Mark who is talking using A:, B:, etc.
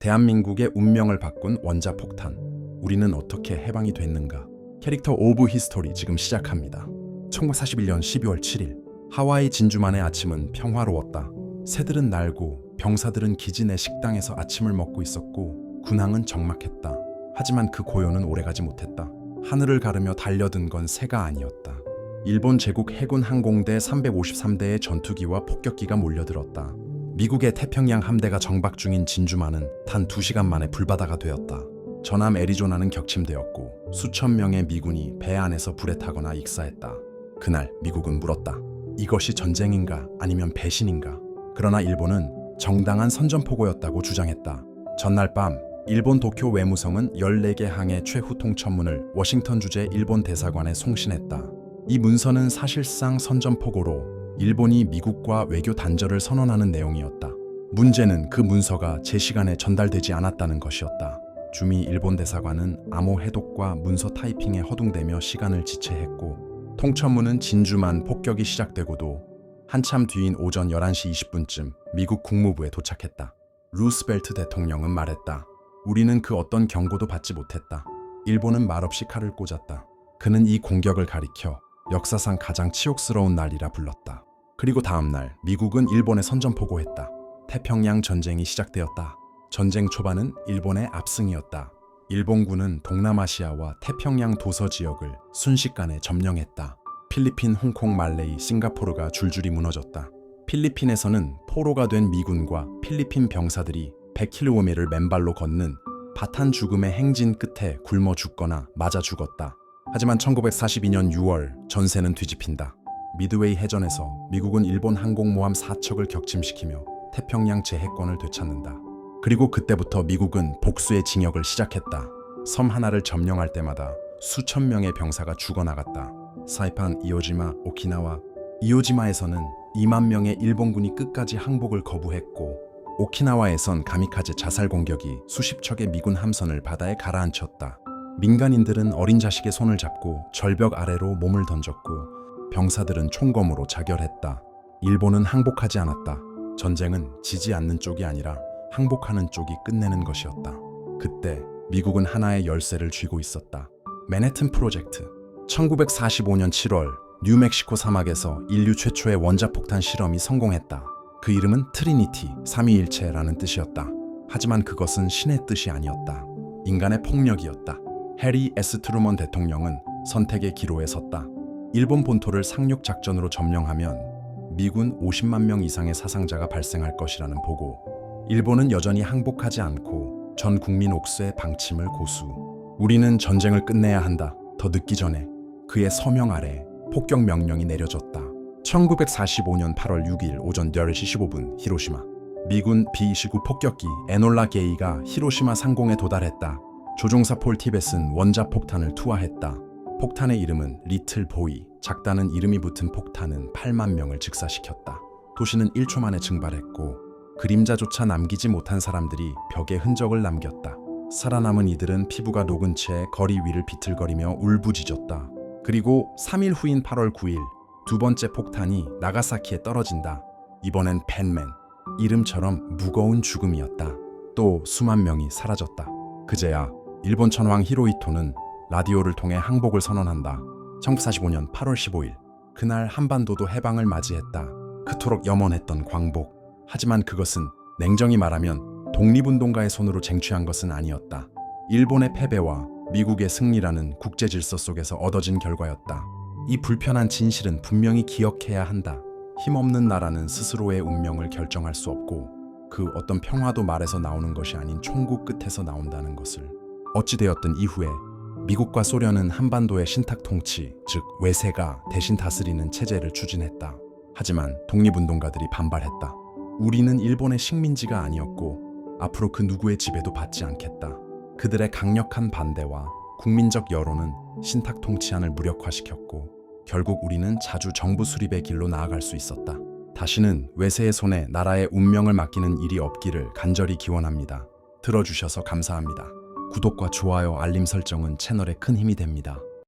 A: 대한민국의 운명을 바꾼 원자폭탄. 우리는 어떻게 해방이 됐는가? 캐릭터 오브 히스토리 지금 시작합니다. 1941년 12월 7일 하와이 진주만의 아침은 평화로웠다. 새들은 날고 병사들은 기지 내 식당에서 아침을 먹고 있었고 군항은 적막했다. 하지만 그 고요는 오래가지 못했다. 하늘을 가르며 달려든 건 새가 아니었다. 일본 제국 해군 항공대 353대의 전투기와 폭격기가 몰려들었다. 미국의 태평양 함대가 정박 중인 진주만은 단 2시간 만에 불바다가 되었다. 전함 애리조나는 격침되었고 수천 명의 미군이 배 안에서 불에 타거나 익사했다. 그날 미국은 물었다. 이것이 전쟁인가 아니면 배신인가? 그러나 일본은 정당한 선전포고였다고 주장했다. 전날 밤 일본 도쿄 외무성은 14개 항의 최후 통첩문을 워싱턴 주재 일본 대사관에 송신했다. 이 문서는 사실상 선전포고로 일본이 미국과 외교 단절을 선언하는 내용이었다. 문제는 그 문서가 제 시간에 전달되지 않았다는 것이었다. 주미 일본 대사관은 암호 해독과 문서 타이핑에 허둥대며 시간을 지체했고 통첩문은 진주만 폭격이 시작되고도 한참 뒤인 오전 11시 20분쯤 미국 국무부에 도착했다. 루스벨트 대통령은 말했다. 우리는 그 어떤 경고도 받지 못했다. 일본은 말없이 칼을 꽂았다. 그는 이 공격을 가리켜 역사상 가장 치욕스러운 날이라 불렀다. 그리고 다음 날 미국은 일본에 선전포고했다. 태평양 전쟁이 시작되었다. 전쟁 초반은 일본의 압승이었다. 일본군은 동남아시아와 태평양 도서 지역을 순식간에 점령했다. 필리핀, 홍콩, 말레이, 싱가포르가 줄줄이 무너졌다. 필리핀에서는 포로가 된 미군과 필리핀 병사들이 100km를 맨발로 걷는 바탄 죽음의 행진 끝에 굶어 죽거나 맞아 죽었다. 하지만 1942년 6월 전세는 뒤집힌다. 미드웨이 해전에서 미국은 일본 항공모함 4척을 격침시키며 태평양 제해권을 되찾는다. 그리고 그때부터 미국은 복수의 징역을 시작했다. 섬 하나를 점령할 때마다 수천 명의 병사가 죽어나갔다. 사이판, 이오지마, 오키나와. 이오지마에서는 2만 명의 일본군이 끝까지 항복을 거부했고 오키나와에선 가미카제 자살 공격이 수십 척의 미군 함선을 바다에 가라앉혔다. 민간인들은 어린 자식의 손을 잡고 절벽 아래로 몸을 던졌고 병사들은 총검으로 자결했다. 일본은 항복하지 않았다. 전쟁은 지지 않는 쪽이 아니라 항복하는 쪽이 끝내는 것이었다. 그때 미국은 하나의 열쇠를 쥐고 있었다. 맨해튼 프로젝트. 1945년 7월 뉴멕시코 사막에서 인류 최초의 원자폭탄 실험이 성공했다. 그 이름은 트리니티, 삼위일체라는 뜻이었다. 하지만 그것은 신의 뜻이 아니었다. 인간의 폭력이었다. 해리 S. 트루먼 대통령은 선택의 기로에 섰다. 일본 본토를 상륙 작전으로 점령하면 미군 50만 명 이상의 사상자가 발생할 것이라는 보고. 일본은 여전히 항복하지 않고 전 국민 옥수의 방침을 고수. 우리는 전쟁을 끝내야 한다. 더 늦기 전에. 그의 서명 아래 폭격 명령이 내려졌다. 1945년 8월 6일 오전 10시 15분 히로시마. 미군 B-29 폭격기 에놀라 게이가 히로시마 상공에 도달했다. 조종사 폴 티벳은 원자폭탄을 투하했다. 폭탄의 이름은 리틀 보이. 작다는 이름이 붙은 폭탄은 8만 명을 즉사시켰다. 도시는 1초 만에 증발했고 그림자조차 남기지 못한 사람들이 벽에 흔적을 남겼다. 살아남은 이들은 피부가 녹은 채 거리 위를 비틀거리며 울부짖었다. 그리고 3일 후인 8월 9일 두 번째 폭탄이 나가사키에 떨어진다. 이번엔 팬맨. 이름처럼 무거운 죽음이었다. 또 수만 명이 사라졌다. 그제야 일본 천황 히로히토는 라디오를 통해 항복을 선언한다. 1945년 8월 15일. 그날 한반도도 해방을 맞이했다. 그토록 염원했던 광복. 하지만 그것은 냉정히 말하면 독립운동가의 손으로 쟁취한 것은 아니었다. 일본의 패배와 미국의 승리라는 국제질서 속에서 얻어진 결과였다. 이 불편한 진실은 분명히 기억해야 한다. 힘없는 나라는 스스로의 운명을 결정할 수 없고 그 어떤 평화도 말에서 나오는 것이 아닌 총구 끝에서 나온다는 것을. 어찌되었든 이후에 미국과 소련은 한반도의 신탁 통치, 즉 외세가 대신 다스리는 체제를 추진했다. 하지만 독립운동가들이 반발했다. 우리는 일본의 식민지가 아니었고 앞으로 그 누구의 지배도 받지 않겠다. 그들의 강력한 반대와 국민적 여론은 신탁 통치안을 무력화시켰고 결국 우리는 자주 정부 수립의 길로 나아갈 수 있었다. 다시는 외세의 손에 나라의 운명을 맡기는 일이 없기를 간절히 기원합니다. 들어주셔서 감사합니다. 구독과 좋아요, 알림 설정은 채널에 큰 힘이 됩니다.